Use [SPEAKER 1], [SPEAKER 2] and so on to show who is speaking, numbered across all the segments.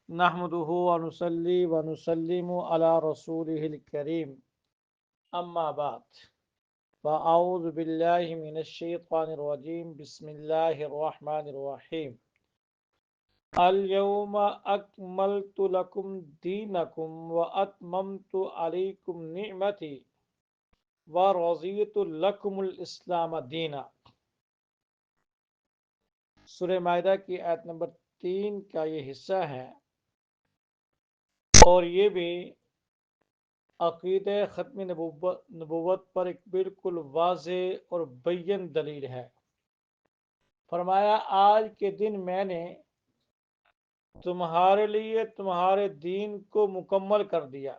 [SPEAKER 1] نحمده ونصلي ونسلم على رسوله الكريم أما بعد فأعوذ بالله من الشيطان الرجيم بسم الله الرحمن الرحيم اليوم أكملت لكم دينكم وأتممت عليكم نعمتي ورضيت لكم الإسلام دينا۔ سورہ مائدہ کی آیت نمبر 3 کا یہ حصہ ہے اور یہ بھی عقیدہ ختم نبوت پر ایک بالکل واضح اور بین دلیل ہے۔ فرمایا آج کے دن میں نے تمہارے لیے تمہارے دین کو مکمل کر دیا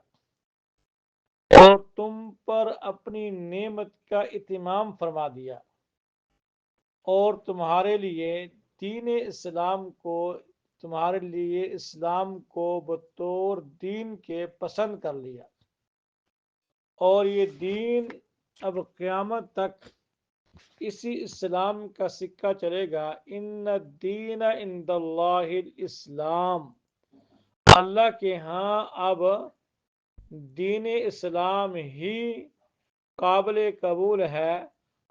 [SPEAKER 1] اور تم پر اپنی نعمت کا اتمام فرما دیا اور تمہارے لیے اسلام کو بطور دین کے پسند کر لیا اور یہ دین اب قیامت تک اسی اسلام کا سکہ چلے گا۔ ان الدین عند اللہ الاسلام، اللہ کے ہاں اب دین اسلام ہی قابل قبول ہے۔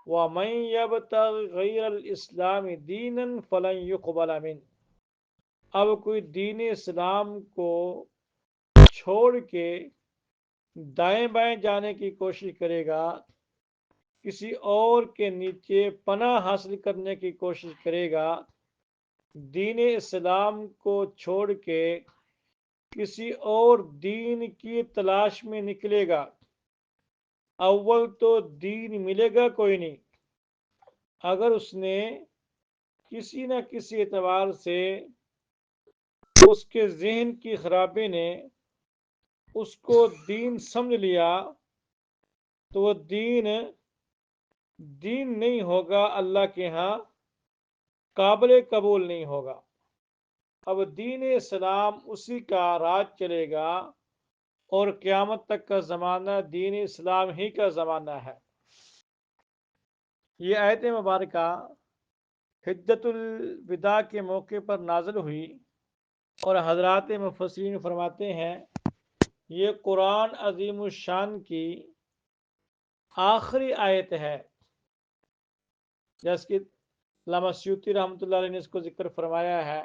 [SPEAKER 1] وَمَن يَبْتَغِ غَيْرَ الْإِسْلَامِ دِينًا فَلَن يُقْبَلَ مِنْهُ، اب کوئی دین اسلام کو چھوڑ کے دائیں بائیں جانے کی کوشش کرے گا، کسی اور کے نیچے پناہ حاصل کرنے کی کوشش کرے گا، دین اسلام کو چھوڑ کے کسی اور دین کی تلاش میں نکلے گا، اول تو دین ملے گا کوئی نہیں۔ اگر اس نے کسی نہ کسی اعتبار سے اس کے ذہن کی خرابی نے اس کو دین سمجھ لیا تو وہ دین نہیں ہوگا، اللہ کے ہاں قابل قبول نہیں ہوگا۔ اب دین اسلام اسی کا راج چلے گا اور قیامت تک کا زمانہ دین اسلام ہی کا زمانہ ہے۔ یہ آیت مبارکہ حجۃ الوداع کے موقع پر نازل ہوئی اور حضرات مفسرین فرماتے ہیں یہ قرآن عظیم الشان کی آخری آیت ہے، جیسے کہ علامہ سیوطی رحمۃ اللہ علیہ نے اس کو ذکر فرمایا ہے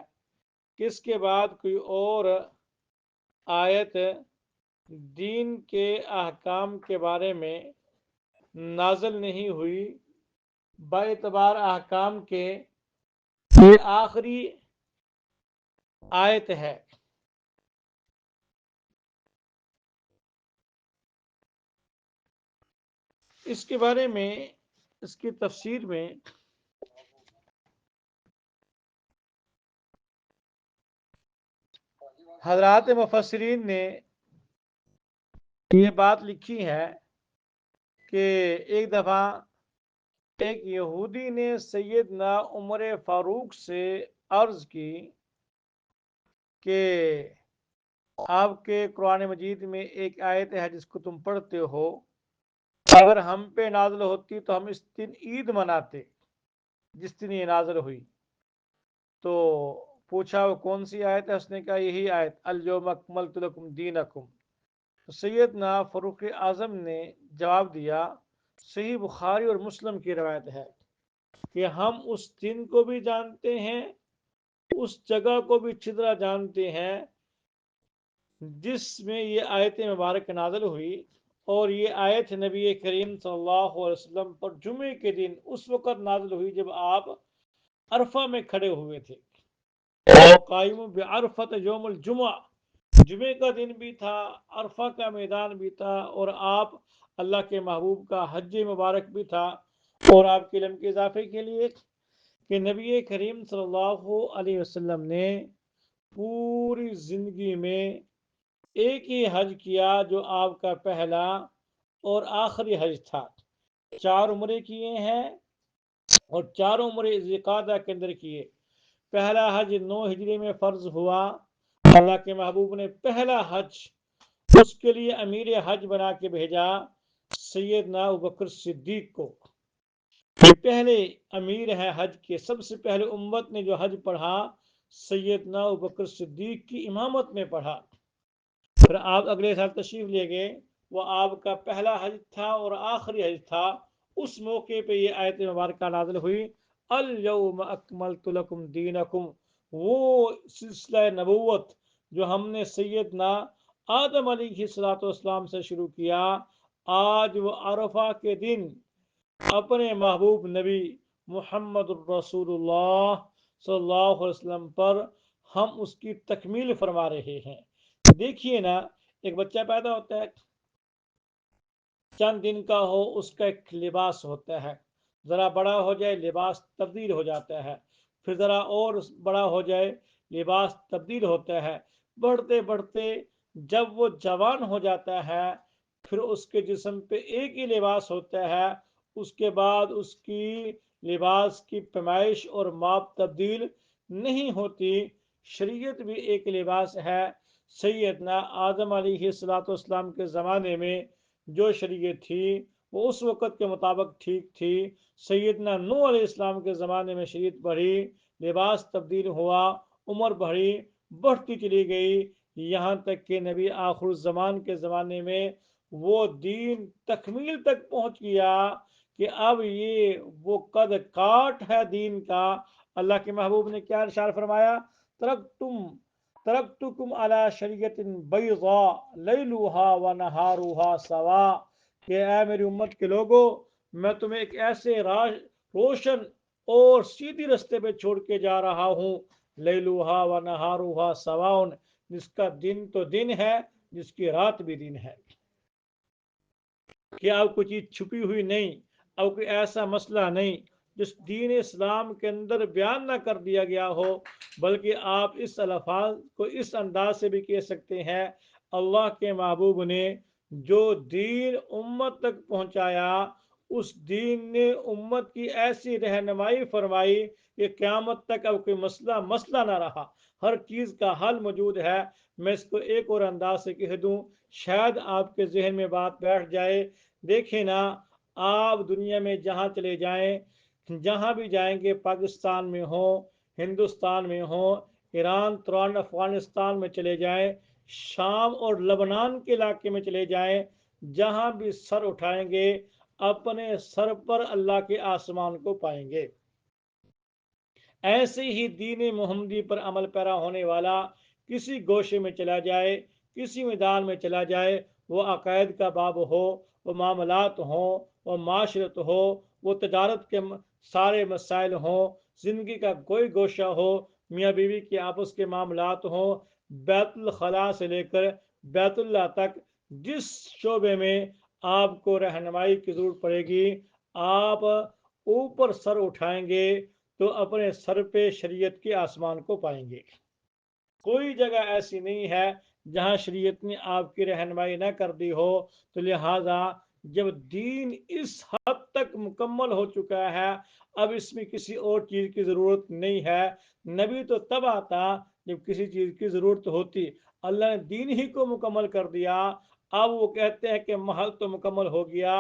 [SPEAKER 1] کہ اس کے بعد کوئی اور آیت دین کے احکام کے بارے میں نازل نہیں ہوئی، باعتبار احکام کے یہ آخری آیت ہے۔ اس کے بارے میں اس کی تفسیر میں حضرات مفسرین نے یہ بات لکھی ہے کہ ایک دفعہ ایک یہودی نے سیدنا عمر فاروق سے عرض کی کہ آپ کے قرآن مجید میں ایک آیت ہے جس کو تم پڑھتے ہو، اگر ہم پہ نازل ہوتی تو ہم اس دن عید مناتے جس دن یہ نازل ہوئی۔ تو پوچھا وہ کون سی آیت ہے؟ اس نے کہا یہی آیت الیوم اکملت لکم دینکم۔ تو سیدنا فاروق اعظم نے جواب دیا، صحیح بخاری اور مسلم کی روایت ہے کہ ہم اس دن کو بھی جانتے ہیں، اس جگہ کو بھی اچھی طرح جانتے ہیں جس میں یہ آیت مبارک نازل ہوئی، اور یہ آیت نبی کریم صلی اللہ علیہ وسلم پر جمعے کے دن اس وقت نازل ہوئی جب آپ عرفہ میں کھڑے ہوئے تھے۔ قائم بعرفۃ یوم الجمعہ، جمعے کا دن بھی تھا، عرفہ کا میدان بھی تھا، اور آپ اللہ کے محبوب کا حج مبارک بھی تھا۔ اور آپ کے علم کے اضافے کے لیے کہ نبی کریم صلی اللہ علیہ وسلم نے پوری زندگی میں ایک ہی حج کیا جو آپ کا پہلا اور آخری حج تھا۔ 4 عمرے کیے ہیں اور 4 عمرے ذوالقعدہ کے اندر کیے۔ پہلا حج 9 ہجری میں فرض ہوا، اللہ کے محبوب نے پہلا حج اس کے لیے امیر حج بنا کے بھیجا سیدنا ابوبکر صدیق کو۔ یہ پہلے امیر ہیں حج کے، سب سے پہلے امت نے جو حج پڑھا سیدنا ابوبکر صدیق کی امامت میں پڑھا۔ پھر آپ اگلے سال تشریف لے گئے، وہ آپ کا پہلا حج تھا اور آخری حج تھا۔ اس موقع پہ یہ آیت مبارکہ نازل ہوئی، الیوم اکملت لکم دینکم، وہ سلسلہ نبوت جو ہم نے سیدنا آدم علیہ السلام سے شروع کیا، آج وہ عرفہ کے دن اپنے محبوب نبی محمد الرسول اللہ صلی اللہ علیہ وسلم پر ہم اس کی تکمیل فرما رہے ہیں۔ دیکھیے نا، ایک بچہ پیدا ہوتا ہے، چند دن کا ہو، اس کا ایک لباس ہوتا ہے، ذرا بڑا ہو جائے لباس تبدیل ہو جاتا ہے، پھر ذرا اور بڑا ہو جائے لباس تبدیل ہوتا ہے، بڑھتے بڑھتے جب وہ جوان ہو جاتا ہے پھر اس کے جسم پہ ایک ہی لباس ہوتا ہے، اس کے بعد اس کی لباس کی پیمائش اور ماپ تبدیل نہیں ہوتی۔ شریعت بھی ایک لباس ہے۔ سیدنا آدم علیہ السلام کے زمانے میں جو شریعت تھی وہ اس وقت کے مطابق ٹھیک تھی۔ سیدنا نوح علیہ السلام کے زمانے میں شریعت بڑھی، لباس تبدیل ہوا، عمر بڑھی، بڑھتی چلی گئی، یہاں تک کہ نبی آخر الزمان کے زمانے میں وہ دین تکمیل تک پہنچ گیا کہ اب یہ وہ قد کاٹ ہے دین کا۔ اللہ کے محبوب نے کیا ارشاد فرمایا، ترکتکم علی شریعت بیضاء لیلها ونہارها سواء، کہ اے میری امت کے لوگوں، میں تمہیں ایک ایسے روشن اور سیدھی رستے پہ چھوڑ کے جا رہا ہوں، لیلها ونہارها سواء، جس کا دن تو دن ہے، جس کی رات بھی دن ہے، کہ اب کوئی چیز چھپی ہوئی نہیں، اب کوئی ایسا مسئلہ نہیں جس دین اسلام کے اندر بیان نہ کر دیا گیا ہو، بلکہ آپ اس الفاظ کو اس انداز سے بھی کہہ سکتے ہیں، اللہ کے محبوب نے جو دین امت تک پہنچایا، اس دین نے امت کی ایسی رہنمائی فرمائی کہ قیامت تک اب کوئی مسئلہ نہ رہا، ہر چیز کا حل موجود ہے۔ میں اس کو ایک اور انداز سے کہہ دوں، شاید آپ کے ذہن میں بات بیٹھ جائے۔ دیکھیں نا، آپ دنیا میں جہاں چلے جائیں، جہاں بھی جائیں گے، پاکستان میں ہوں، ہندوستان میں ہوں، ایران، تران، افغانستان میں چلے جائیں، شام اور لبنان کے علاقے میں چلے جائیں، جہاں بھی سر اٹھائیں گے اپنے سر پر اللہ کے آسمان کو پائیں گے۔ ایسے ہی دین محمدی پر عمل پیرا ہونے والا کسی گوشے میں چلا جائے، کسی میدان میں چلا جائے، وہ عقائد کا باب ہو، وہ معاملات ہوں، وہ معاشرت ہو، وہ تجارت کے سارے مسائل ہوں، زندگی کا کوئی گوشہ ہو، میاں بیوی کے آپس کے معاملات ہوں، بیت الخلاء سے لے کر بیت اللہ تک، جس شعبے میں آپ کو رہنمائی کی ضرورت پڑے گی، آپ اوپر سر اٹھائیں گے تو اپنے سر پہ شریعت کے آسمان کو پائیں گے۔ کوئی جگہ ایسی نہیں ہے جہاں شریعت نے آپ کی رہنمائی نہ کر دی ہو۔ تو لہٰذا جب دین اس حد تک مکمل ہو چکا ہے، اب اس میں کسی اور چیز کی ضرورت نہیں ہے۔ نبی تو تب آتا جب کسی چیز کی ضرورت ہوتی، اللہ نے دین ہی کو مکمل کر دیا۔ اب وہ کہتے ہیں کہ محل تو مکمل ہو گیا،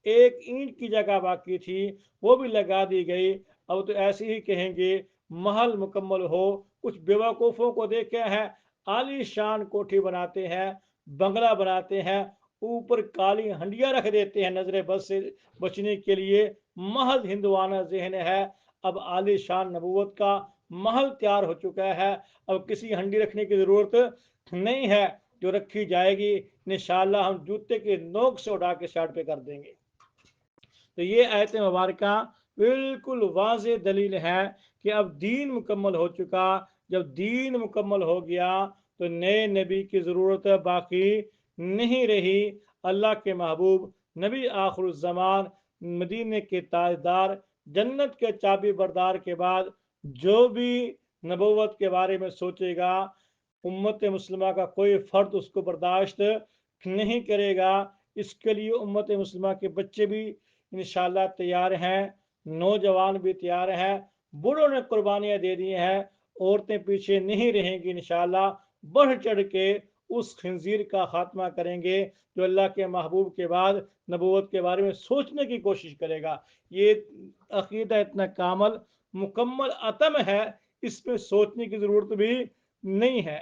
[SPEAKER 1] ایک اینٹ کی جگہ باقی تھی وہ بھی لگا دی گئی، اب تو ایسے ہی کہیں گے محل مکمل ہو۔ کچھ بیوقوفوں کو دیکھے ہیں، عالی شان کوٹھی بناتے ہیں، بنگلہ بناتے ہیں، اوپر کالی ہنڈیاں رکھ دیتے ہیں نظر بد سے بچنے کے لیے، محض ہندوانہ ذہن ہے۔ اب عالی شان نبوت کا محل تیار ہو چکا ہے، اب کسی ہنڈی رکھنے کی ضرورت نہیں ہے، جو رکھی جائے گی انشاءاللہ ہم جوتے کے نوک سے اڑا کے سائڈ پہ کر دیں گے۔ تو یہ آیت مبارکہ بالکل واضح دلیل ہے کہ اب دین مکمل ہو چکا۔ جب دین مکمل ہو گیا تو نئے نبی کی ضرورت باقی نہیں رہی۔ اللہ کے محبوب نبی آخر الزمان، مدینے کے تاجدار، جنت کے چابی بردار کے بعد جو بھی نبوت کے بارے میں سوچے گا، امت مسلمہ کا کوئی فرد اس کو برداشت نہیں کرے گا۔ اس کے لیے امت مسلمہ کے بچے بھی انشاءاللہ تیار ہیں، نوجوان بھی تیار ہیں، بوڑھوں نے قربانیاں دے دی ہیں، عورتیں پیچھے نہیں رہیں گی، انشاءاللہ بڑھ چڑھ کے اس خنزیر کا خاتمہ کریں گے جو اللہ کے محبوب کے بعد نبوت کے بارے میں سوچنے کی کوشش کرے گا۔ یہ عقیدہ اتنا کامل، مکمل، اتم ہے اس پہ سوچنے کی ضرورت بھی نہیں ہے.